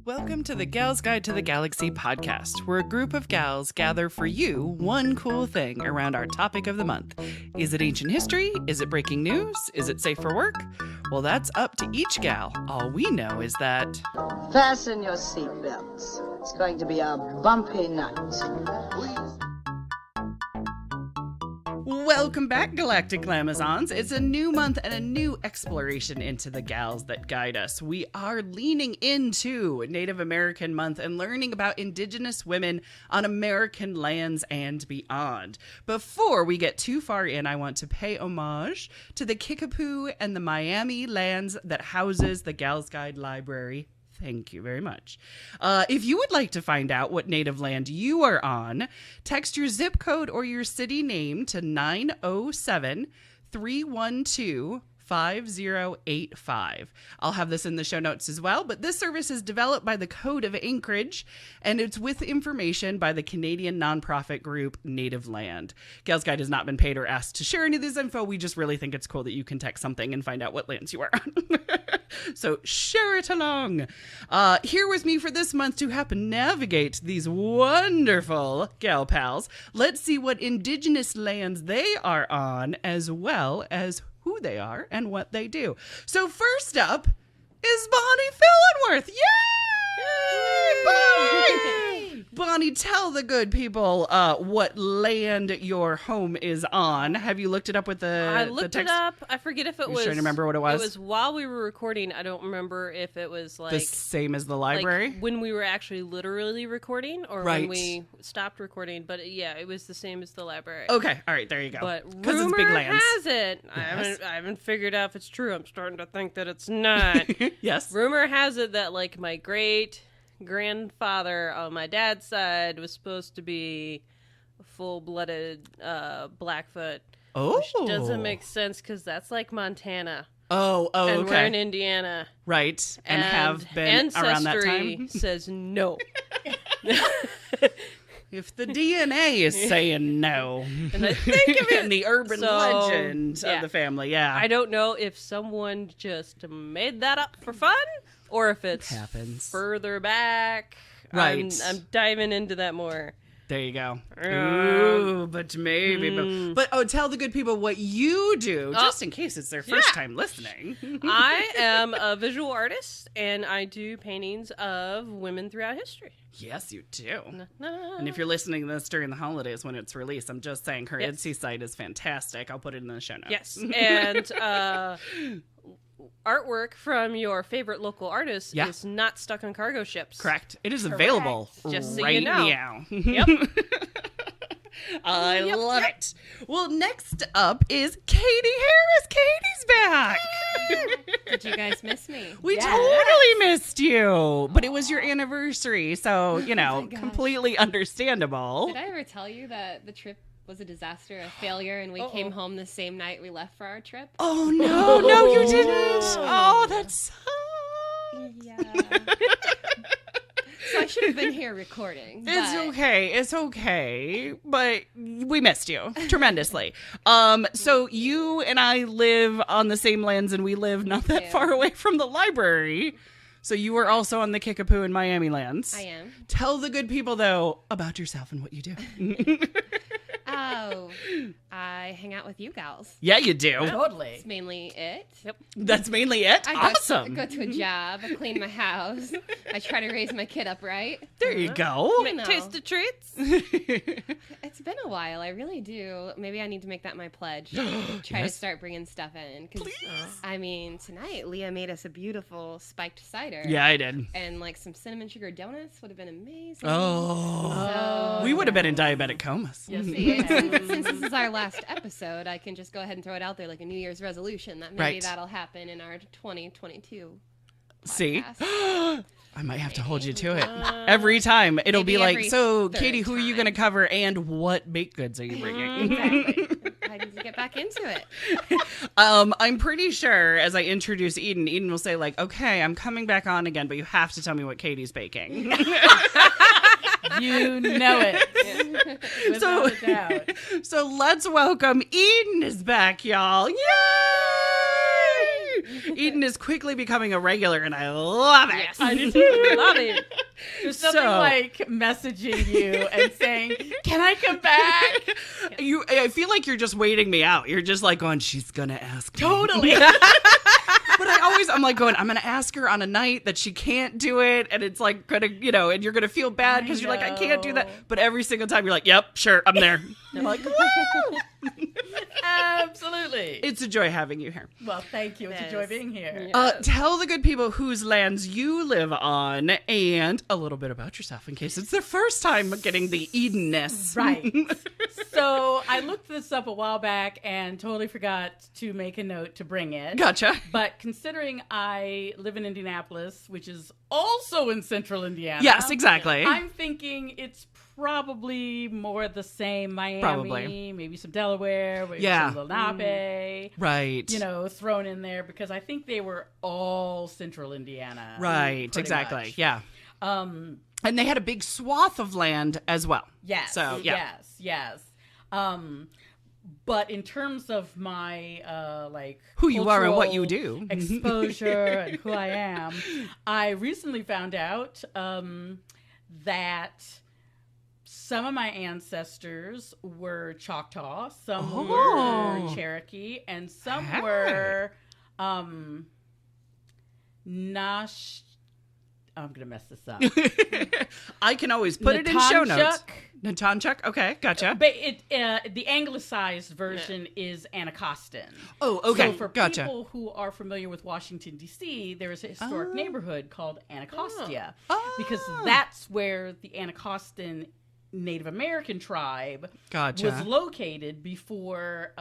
Welcome to the Gals Guide to the Galaxy podcast, where a group of gals gather for you one cool thing around our topic of the month. Is it ancient history? Is it breaking news? Is it safe for work? Well, that's up to each gal. All we know is that... Fasten your seatbelts. It's going to be a bumpy night. Welcome back, Galactic Glamazons. It's a new month and a new exploration into the gals that guide us. We are leaning into Native American Month and learning about Indigenous women on American lands and beyond. Before we get too far in, I want to pay homage to the Kickapoo and the Miami lands that houses the Gals Guide Library. Thank you very much. If you would like to find out what native land you are on, text your zip code or your city name to 907-312-5085. I'll have this in the show notes as well, but this service is developed by the Code of Anchorage, and it's with information by the Canadian nonprofit group Native Land. Gals Guide has not been paid or asked to share any of this info. We just really think it's cool that you can text something and find out what lands you are on. So share it along. Here with me for this month to help navigate these wonderful gal pals. Let's see what Indigenous lands they are on, as well as who they are and what they do. So first up is Bonnie Fillenworth. Yay! Bonnie! Bonnie, tell the good people what land your home is on. Have you looked it up with I the looked text? it up. I forget if it was... Trying to remember what it was? It was while we were recording. I don't remember if it was like... The same as the library? Like when we were actually literally recording or Right. when we stopped recording. But yeah, it was the same as the library. Okay, all right, there you go. But Because it's big rumor lands. has it... Yes. I haven't figured out if it's true. I'm starting to think that it's not. Yes. Rumor has it that like my great-grandfather on my dad's side was supposed to be a full-blooded Blackfoot. Oh. Which doesn't make sense because that's like Montana. Oh, And okay. we're in Indiana. Right, and have been around that Ancestry time. says no. If the DNA is saying no. And I think of it. And the urban So, legend yeah. of the family, yeah. I don't know if someone just made that up for fun or if it's happens. further back. Right. I'm diving into that more. There you go. Ooh, but maybe. But tell the good people what you do, just in case it's their first time listening. I am a visual artist, and I do paintings of women throughout history. Yes, you do. And if you're listening to this during the holidays when it's released, I'm just saying her Etsy site is fantastic. I'll put it in the show notes. Yes, and artwork from your favorite local artist is not stuck on cargo ships. Correct. It is available Just so right you know. now. Yep. I love it. Well, next up is Katie Harris. Katie's back. Did you guys miss me? We totally missed you. But it was your anniversary, so, gosh. completely understandable. Did I ever tell you that the trip was a disaster, a failure, and we came home the same night we left for our trip? Oh, no. No, you didn't. Oh, that's... Yeah. So I should have been here recording. It's but- okay. It's okay. But we missed you tremendously. So you and I live on the same lands, and we live not that far away from the library. So you were also on the Kickapoo and Miami lands. I am. Tell the good people, though, about yourself and what you do. Oh, I hang out with you gals. Yeah, you do. Totally. That's mainly it. Yep. That's mainly it? I Awesome. go to a job, I clean my house, I try to raise my kid up right. There you go. know. Taste the treats. It's been a while, I really do. Maybe I need to make that my pledge. Try to start bringing stuff in. Please. I mean, tonight, Leah made us a beautiful spiked cider. Yeah, I did. And like some cinnamon sugar donuts would have been amazing. Oh. So, We would have been in diabetic comas. Yes. since this is our last episode, I can just go ahead and throw it out there like a New Year's resolution that maybe Right. that'll happen in our 2022 See? podcast. I might have to hold you to it. Every time. It'll Maybe be like, every so, third Katie, who are you time. going to cover and what baked goods are you bringing? Exactly. I need to get back into it. I'm pretty sure as I introduce Eden will say like, okay, I'm coming back on again, but you have to tell me what Katie's baking. You know it. Without a doubt. So let's welcome Eden is back, y'all. Yay! Eden is quickly becoming a regular, and I love it. Yes. I do too. Love it. There's something So- like messaging you and saying, "Can I come back?" I feel like you're just waiting me out. You're just like going, she's gonna ask me. Totally. But I'm like going, I'm gonna ask her on a night that she can't do it, and it's like gonna, and you're gonna feel bad because you're like, I can't do that. know. But every single time you're like, yep, sure, I'm there. And I'm like, woo! Absolutely. It's a joy having you here. Well, thank you. It's a Yes. joy being here. Tell the good people whose lands you live on and a little bit about yourself in case it's their first time getting the Edenness. Right. So I looked this up a while back and totally forgot to make a note to bring it. Gotcha. But considering I live in Indianapolis, which is also in central Indiana. Yes, exactly. I'm thinking it's probably more the same. Miami, Probably. maybe some Delaware, maybe Yeah. some Lenape. Right. Thrown in there because I think they were all central Indiana. Right, pretty exactly. much. Yeah. Um, And they had a big swath of land as well. yes. So, yeah. Yes. But in terms of my Who you are and what cultural you do. exposure and who I am, I recently found out that some of my ancestors were Choctaw, some Oh. were Cherokee, and some Hey. were Nash. I'm gonna mess this up. I can always put it in show notes. Natanchuk? Okay, gotcha. But the anglicized version is Anacostan. Oh, okay, So for gotcha. people who are familiar with Washington, D.C., there is a historic neighborhood called Anacostia because that's where the Anacostan Native American tribe Gotcha. was located before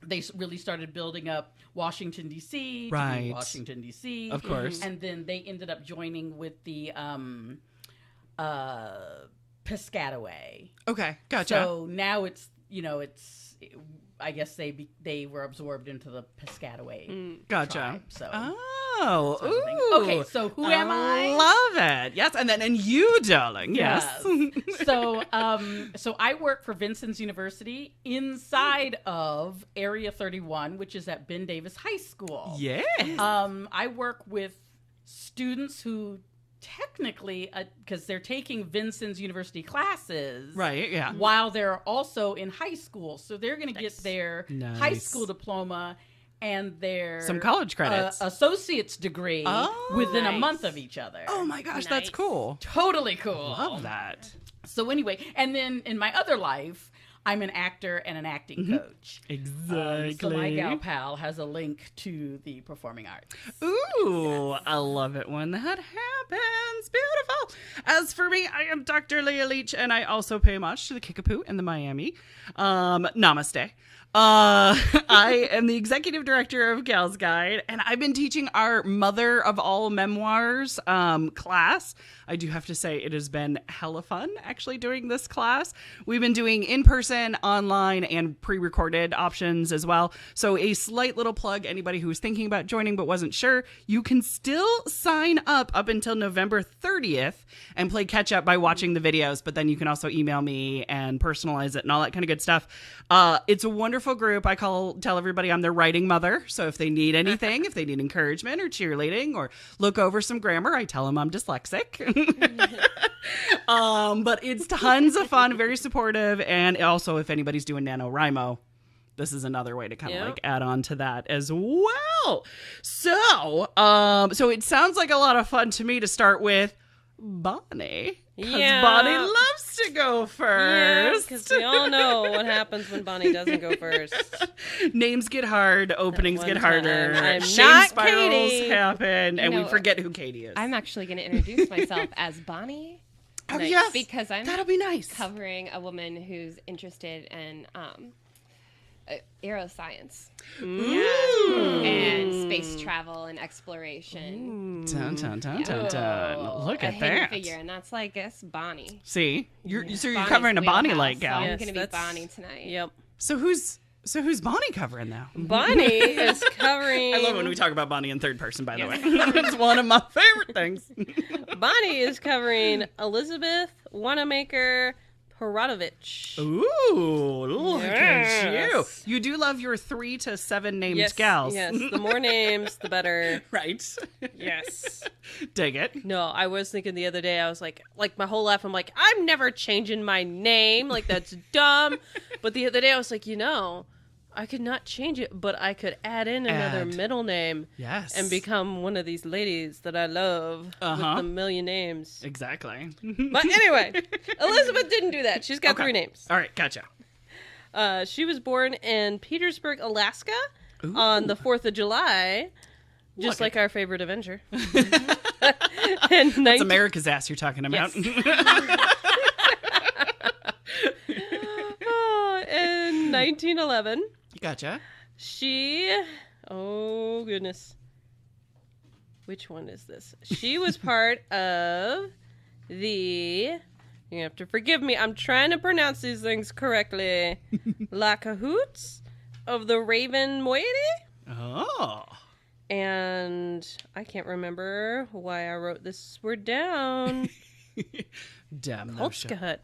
they really started building up Washington, D.C. to be Right. Washington, D.C. Of course. And then they ended up joining with the Piscataway. Okay, gotcha. So now I guess they were absorbed into the Piscataway Gotcha. tribe. So Oh, sort of thing. ooh. Okay, so who am I? Love it. Yes, and you, darling. Yes. So I work for Vincennes University inside of Area 31, which is at Ben Davis High School. Yes. I work with students who technically, because they're taking Vincennes University classes, Right, yeah. while they're also in high school. So they're going to get their Nice. high school diploma and their Some college credits. associate's degree within a month of each other. Oh my gosh, that's Nice. cool. Totally cool. Love that. So anyway, and then in my other life, I'm an actor and an acting coach. Exactly. So my gal pal has a link to the performing arts. Ooh, I love it when that happens. Beautiful. As for me, I am Dr. Leah Leach, and I also pay homage to the Kickapoo and the Miami. Namaste. I am the executive director of Gal's Guide, and I've been teaching our Mother of All Memoirs class. I do have to say it has been hella fun actually doing this class. We've been doing in-person, online, and pre-recorded options as well. So a slight little plug, anybody who was thinking about joining but wasn't sure, you can still sign up until November 30th and play catch up by watching the videos, but then you can also email me and personalize it and all that kind of good stuff. It's a wonderful group. I tell everybody I'm their writing mother. So if they need anything, if they need encouragement or cheerleading or look over some grammar, I tell them I'm dyslexic. But it's tons of fun, very supportive. And also if anybody's doing NaNoWriMo, this is another way to kind of like add on to that as well. So it sounds like a lot of fun to me to start with Bonnie. Because Yeah. Bonnie loves to go first. because we all know what happens when Bonnie doesn't go first. Names get hard, openings One get harder, time. I'm shame not spirals Katie. happen, and we know, forget who Katie is. I'm actually going to introduce myself as Bonnie oh, Nice. yes. because I'm That'll be nice. covering a woman who's interested in aeroscience Ooh. and space travel and exploration. Dun, dun, dun, dun, dun. Look a at hidden that. figure, and that's like us, Bonnie. See, you're Bonnie's covering a Bonnie wheelhouse, like so gal. I'm Yes, going to be that's- Bonnie tonight. Yep. So who's Bonnie covering now? Bonnie is covering. I love when we talk about Bonnie in third person. By the way, it's one of my favorite things. Bonnie is covering Elizabeth, Wanamaker, Peratovich. Ooh, look at you. Yes. You do love your 3 to 7 named Yes, gals. yes. The more names, the better. Right. Yes. Dig it. No, I was thinking the other day, I was like my whole life, I'm like, I'm never changing my name. Like, that's dumb. But the other day, I was like, I could not change it, but I could add in another middle name. Yes. And become one of these ladies that I love with a million names. Exactly. But anyway, Elizabeth didn't do that. She's got 3 names. All right, gotcha. She was born in Petersburg, Alaska on the 4th of July, just like our favorite Avenger. That's America's ass you're talking about. Yes. In 1911. Gotcha. Oh goodness. Which one is this? She was part of you have to forgive me, I'm trying to pronounce these things correctly. La Cahoots of the Raven Moiety? Oh. And I can't remember why I wrote this word down. Damn no shit. Kolskahut.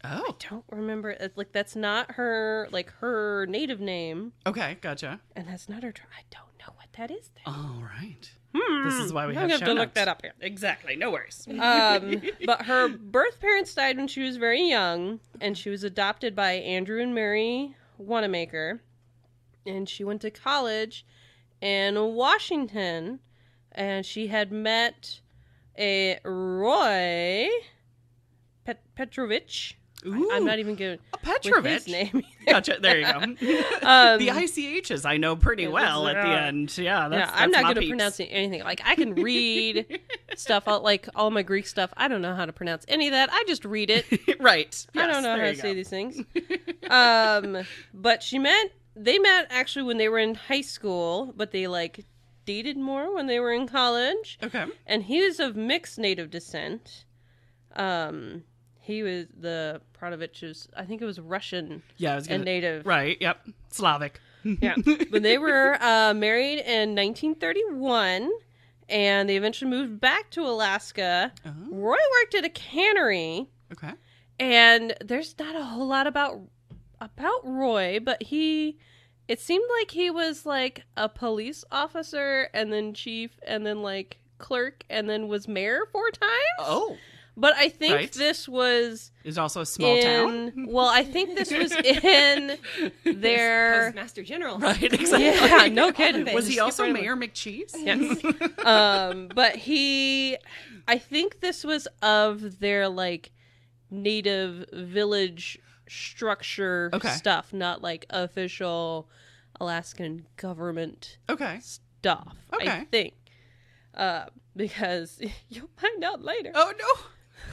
Oh. I don't remember. Like, that's not her native name. Okay, gotcha. And that's not her. I don't know what that is. Then. All right. This is why we I'm have gonna have to show look notes. that up here. Exactly. No worries. But her birth parents died when she was very young, and she was adopted by Andrew and Mary Wanamaker. And she went to college in Washington, and she had met a Roy Petrovich. I'm not even good A Petrovich. with his name. Gotcha. There you go. The ICHs I know pretty well at the end. Yeah, that's I'm not my good at peeps. pronouncing anything. Like, I can read stuff, like all my Greek stuff. I don't know how to pronounce any of that. I just read it. Right. I don't Yes, know how there to you say go. these things. But they met actually when they were in high school, but they dated more when they were in college. Okay. And he was of mixed native descent. He was the Peratovich, I think it was Russian Yeah, I was gonna, and native. Right. Yep. Slavic. Yeah. But they were married in 1931, and they eventually moved back to Alaska. Oh. Roy worked at a cannery, Okay. and there's not a whole lot about Roy, but it seemed like he was like a police officer, and then chief, and then clerk, and then was mayor 4 times. Oh. But I think Right. this was Is also a small town. Well, I think this was in their. Postmaster General. Right. Exactly. Yeah, no kidding. Was he Just also keep right Mayor McCheese? Yes. But I think this was of their native village structure Okay. stuff, not official Alaskan government Okay. stuff. Okay. I think. Because you'll find out later. Oh no.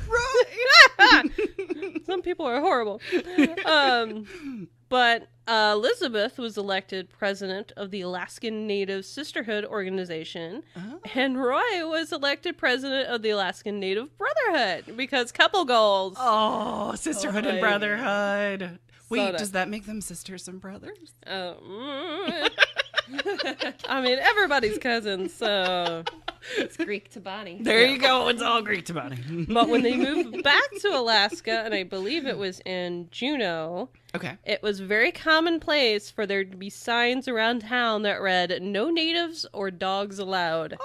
Right. Some people are horrible. But Elizabeth was elected president of the Alaskan Native Sisterhood Organization, and Roy was elected president of the Alaskan Native Brotherhood because couple goals. Oh, sisterhood and yeah. brotherhood. Wait, Soda. does that make them sisters and brothers? I mean, everybody's cousins, so. It's Greek to Bonnie. There you go. It's all Greek to Bonnie. But when they moved back to Alaska, and I believe it was in Juneau, Okay. it was very commonplace for there to be signs around town that read, "No natives or dogs allowed."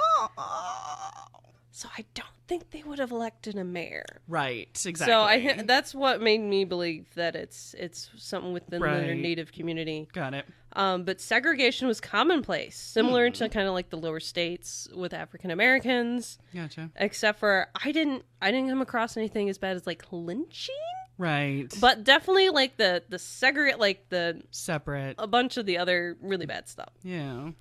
So I don't think they would have elected a mayor. Right. Exactly. So that's what made me believe that it's something within Right. the native community. Got it. But segregation was commonplace, similar to kind of the lower states with African Americans, Gotcha. except for I didn't come across anything as bad as lynching, Right. but definitely the segregate Separate. a bunch of the other really bad stuff, Yeah.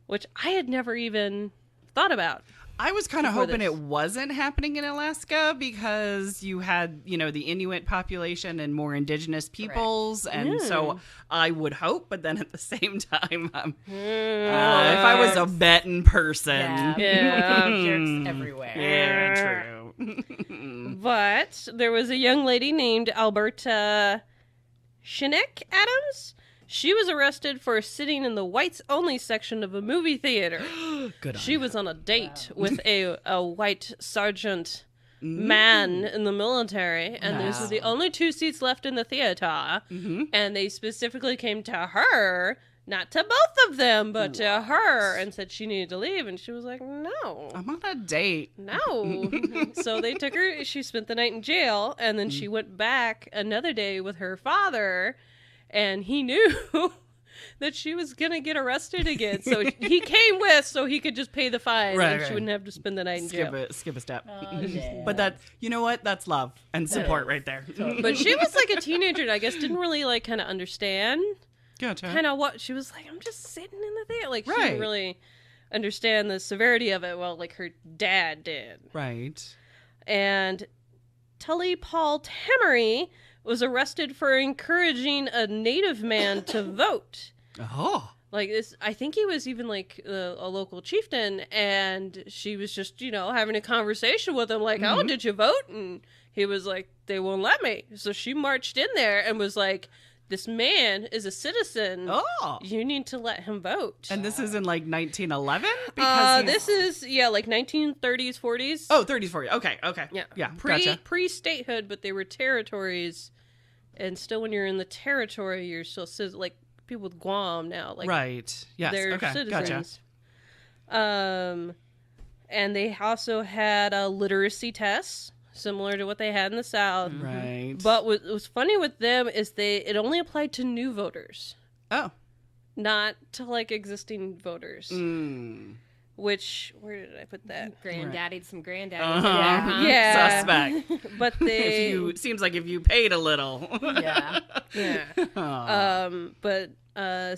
which I had never even thought about. I was kind of Before hoping this. it wasn't happening in Alaska because you had, the Inuit population and more indigenous peoples. And so I would hope, but then at the same time, if I was a betting person. Yeah. Jerks everywhere. Yeah, true. But there was a young lady named Alberta Shinek Adams. She was arrested for sitting in the whites-only section of a movie theater. Good on She was on a date with a white sergeant man in the military, and those Wow. are the only 2 seats left in the theater. And they specifically came to her, not to both of them, but to her, and said she needed to leave, and she was like, no. I'm on a date. No. So they took her, she spent the night in jail, and then she went back another day with her father, and he knew that she was going to get arrested again. So he came with so he could just pay the fine, Right, and she right. wouldn't have to spend the night in jail. Skip a step. yeah. But that, you know what? That's love and support right there. But she was like a teenager, and I guess didn't really like kind of understand Gotcha. kind of what she was like. I'm just sitting in the theater. Like she Right. didn't really understand the severity of it. Well, like her dad did. Right. And Tully Paul Temery was arrested for encouraging a native man to vote. Oh. Like this, I think he was even like a local chieftain, and she was just, having a conversation with him, like, "Oh, did you vote?" And he was like, "They won't let me." So she marched in there and was like, "This man is a citizen. Oh. You need to let him vote." And this is in like 1911? This is like 1930s, 40s. Oh, 30s, 40s. Okay. yeah, Yeah. pre Gotcha. statehood, but they were territories, and still when you're in the territory, you're still like people with Guam now, like Right. Yes. they're Okay. Gotcha. citizens. And they also had a literacy test similar to what they had in the South. Right. But what was funny with them is it only applied to new voters, Oh. not to like existing voters. Mm. Which, where did I put that? Granddaddied some granddaddies. Uh-huh. Yeah. Suspect. But they, Seems like if you paid a little. Yeah. yeah. But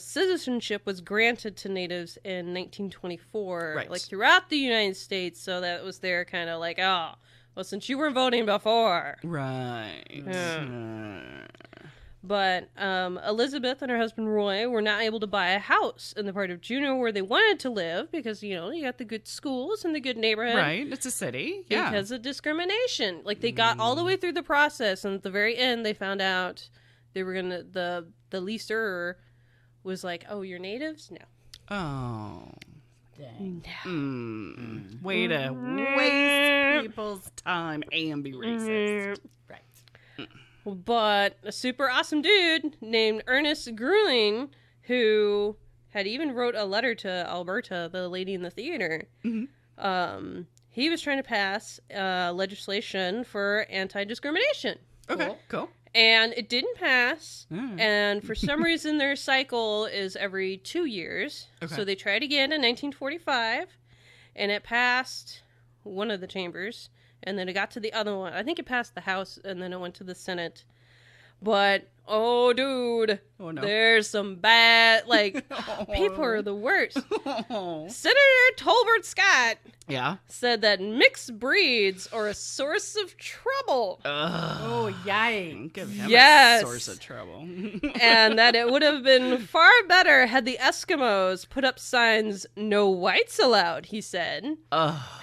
citizenship was granted to natives in 1924, Right. like throughout the United States. So that was their kind of like, oh, well, since you weren't voting before. Right. But Elizabeth and her husband Roy were not able to buy a house in the part of Juneau where they wanted to live because, you got the good schools and the good neighborhood. Right. It's a city. Yeah. Because of discrimination. Like, they got all the way through the process, and at the very end, they found out they were going to, the leaser was like, "Oh, you're natives? No." Oh. Dang. Way to waste people's time and be racist. Right. But a super awesome dude named Ernest Grueling, who had even wrote a letter to Alberta, the lady in the theater, he was trying to pass legislation for anti-discrimination. Okay. Cool. And it didn't pass. Mm. And for some reason, their cycle is every 2 years. Okay. So they tried again in 1945, and it passed one of the chambers, and then it got to the other one. I think it passed the House, and then it went to the Senate. But, oh, dude, Oh, no. there's some bad, people are the worst. Senator Tolbert Scott Yeah. said that mixed breeds are a source of trouble. Oh, yikes. Give him Yes. a source of trouble. And that it would have been far better had the Eskimos put up signs, "No whites allowed," he said. Oh.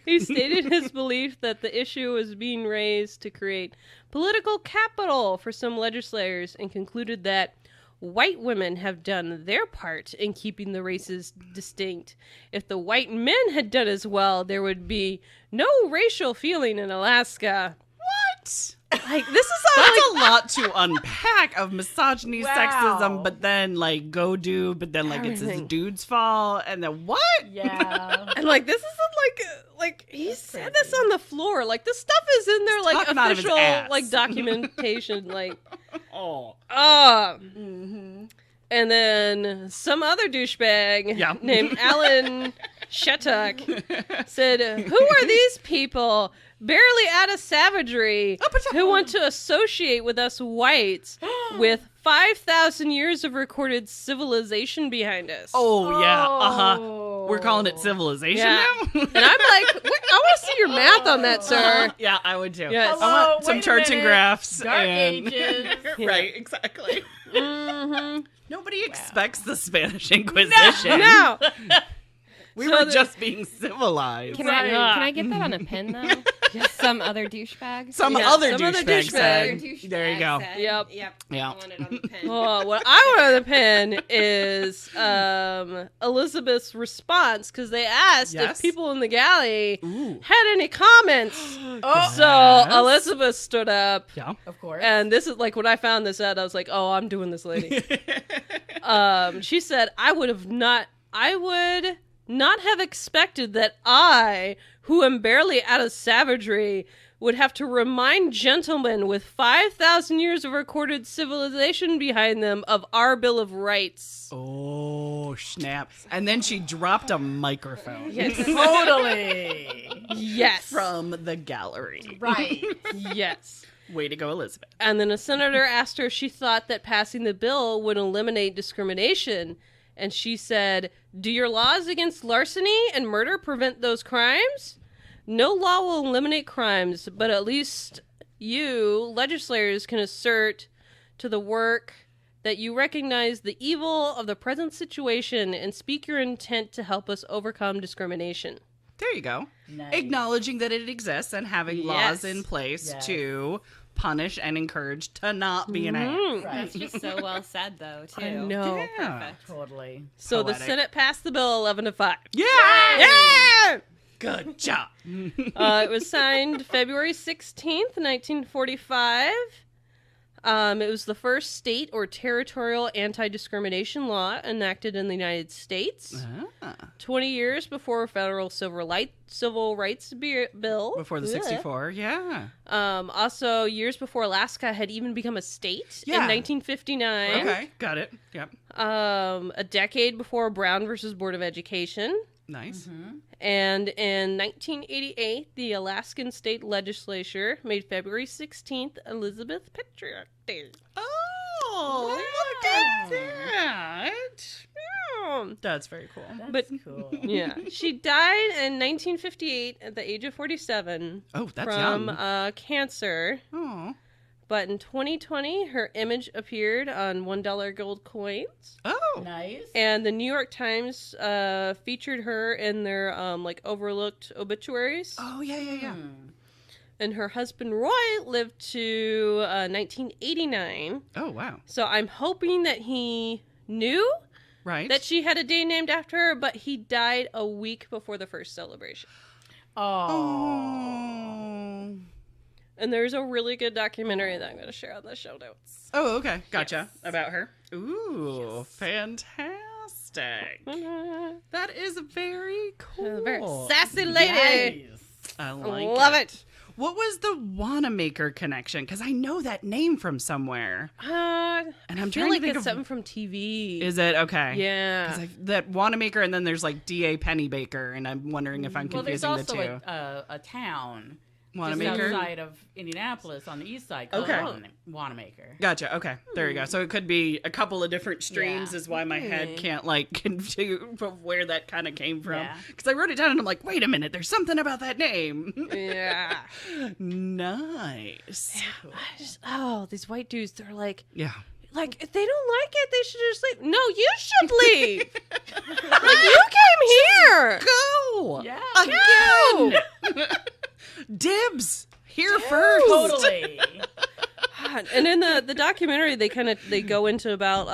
He stated his belief that the issue was being raised to create political capital for some legislators, and concluded that white women have done their part in keeping the races distinct. If the white men had done as well, there would be no racial feeling in Alaska. What? Like, this is all That's a lot to unpack of misogyny, Wow. sexism, but then go do, but then it's his Everything. dude's fault, and then what? Yeah. And this isn't he said this on the floor. Like, this stuff is in their talking out of his official ass. documentation. Oh. And then some other douchebag Yeah. named Alan Shattuck said, "Who are these people, barely out of savagery, who want to associate with us whites with 5,000 years of recorded civilization behind us?" Oh, yeah. Uh-huh. Oh. We're calling it civilization Yeah. now? And I'm like, "Wait, I want to see your math on that, sir." Yeah, I would too. Yes. I want Hello, some wait a charts and minute. graphs. Dark and... Ages. Right, exactly. Mm-hmm. Nobody expects the Spanish Inquisition. No. We So were the- just being civilized. Can Right. I get that on a pen though? Just some other douchebag. Some Yeah, other some other douchebag douchebag. said. There you go. Yep. Yep. Yeah. I want it on the pen. Oh, what I want on the pen is Elizabeth's response because they asked Yes. if people in the galley Ooh. had any comments. Oh, So Yes. Elizabeth stood up. Yeah. of course. And this is like when I found this out, I was like, "Oh, I'm doing this, lady." She said, "I would not have expected that I, who am barely out of savagery, would have to remind gentlemen with 5,000 years of recorded civilization behind them of our Bill of Rights." Oh, snap. And then she dropped a microphone Totally. Yes, from the gallery. Right. yes. Way to go, Elizabeth. And then a senator asked her if she thought that passing the bill would eliminate discrimination. And she said, "Do your laws against larceny and murder prevent those crimes? No law will eliminate crimes, but at least you, legislators, can assert to the work that you recognize the evil of the present situation and speak your intent to help us overcome discrimination." There you go. Nice. Acknowledging that it exists and having laws Yes. in place Yes. to punish and encourage to not be an ass. Right. That's just so well said, though, too. I know. Yeah. Totally. So the Poetic. Senate passed the bill 11-5. Yeah. Yeah! Good job. It was signed February 16th, 1945. It was the first state or territorial anti-discrimination law enacted in the United States. Ah, 20 years before a federal civil rights bill. before the 64, yeah. Also, years before Alaska had even become a state in Yeah. 1959. Okay, got it. Yep. A decade before Brown versus Board of Education. Nice. And in 1988, the Alaskan State Legislature made February 16th Elizabeth Patriot Day. Oh, look at that. Yeah. That's very cool. That's cool. Yeah. She died in 1958 at the age of 47 Oh, that's from young. cancer. Oh. But in 2020, her image appeared on $1 gold coins. Oh. Nice. And the New York Times featured her in their overlooked obituaries. Oh, yeah. And her husband Roy lived to 1989. Oh, wow. So I'm hoping that he knew Right. that she had a day named after her, but he died a week before the first celebration. Oh. And there's a really good documentary that I'm going to share on the show notes. Oh, okay. Gotcha. About her. Ooh, fantastic. That is very cool. Very sassy lady. Nice. I like Love it. What was the Wanamaker connection? Because I know that name from somewhere. And I'm I feel trying like to think it's of... something from TV. Is it? Okay. Yeah. 'Cause that Wanamaker, and then there's like D.A. Pennybaker, and I'm wondering if I'm Well, there's confusing the also two. a town just Wanamaker? outside of Indianapolis on the east side called Okay. Wanamaker. Gotcha. Okay. There you go. So it could be a couple of different streams Yeah. is why my head can't like confuse where that kind of came from. Yeah. Because I wrote it down and I'm like, wait a minute, there's something about that name. Yeah. Nice. Oh, these white dudes, they're like, Yeah. if they don't like it, they should just leave. No, you should leave. Like, you came here. Go. Yeah. Again. Dibs. Here first. Totally. God. And in the documentary, they go into about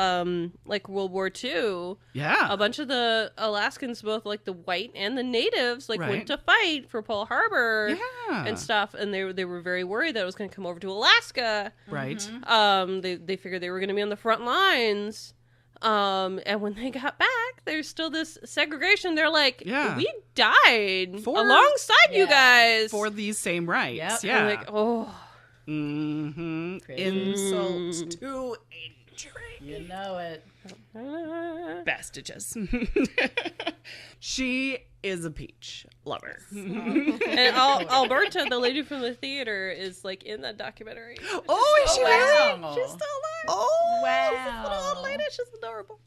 like World War II. Yeah. A bunch of the Alaskans, both like the white and the natives, like Right. went to fight for Pearl Harbor Yeah. and stuff, and they were very worried that it was going to come over to Alaska. Right. They figured they were going to be on the front lines. And when they got back, there's still this segregation. They're like, Yeah. we died For- alongside you Yeah. guys. For these same rights. Yep. Yeah. I'm like, oh. Mm-hmm. Insults to injury. You know it. Bastages. She is a peach. Love her. And Alberta, the lady from the theater, is like in that documentary. Oh, is she really? Wow. She's still alive. Oh, She's a little Wow. old lady. She's adorable.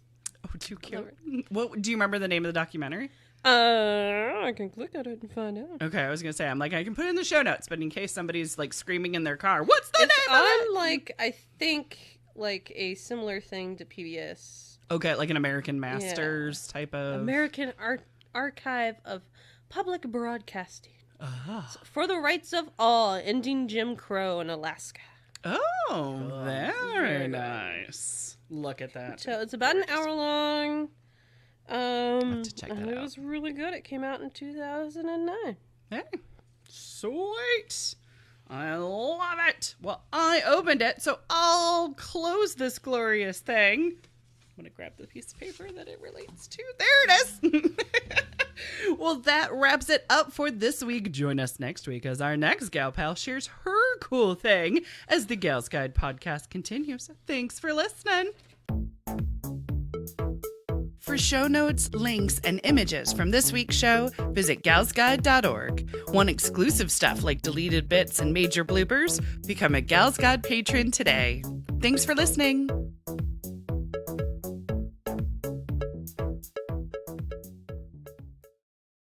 Oh, too cute. What do you remember the name of the documentary? I can click on it and find out. Okay, I was gonna say I'm like I can put it in the show notes, but in case somebody's like screaming in their car, what's the It's name of it? on like I think like a similar thing to PBS. Okay, like an American Masters type of. American Archive of Public Broadcasting. For the rights of all, ending Jim Crow in Alaska. Oh, very nice. Look at that. So it's about an hour long. have to check that and it out. was really good. It came out in 2009. Hey, sweet. I love it. Well, I opened it, so I'll close this glorious thing. I'm going to grab the piece of paper that it relates to. There it is. Well, that wraps it up for this week. Join us next week as our next gal pal shares her cool thing as the Gals Guide podcast continues. Thanks for listening. For show notes, links, and images from this week's show, visit galsguide.org. Want exclusive stuff like deleted bits and major bloopers? Become a Gals Guide patron today. Thanks for listening.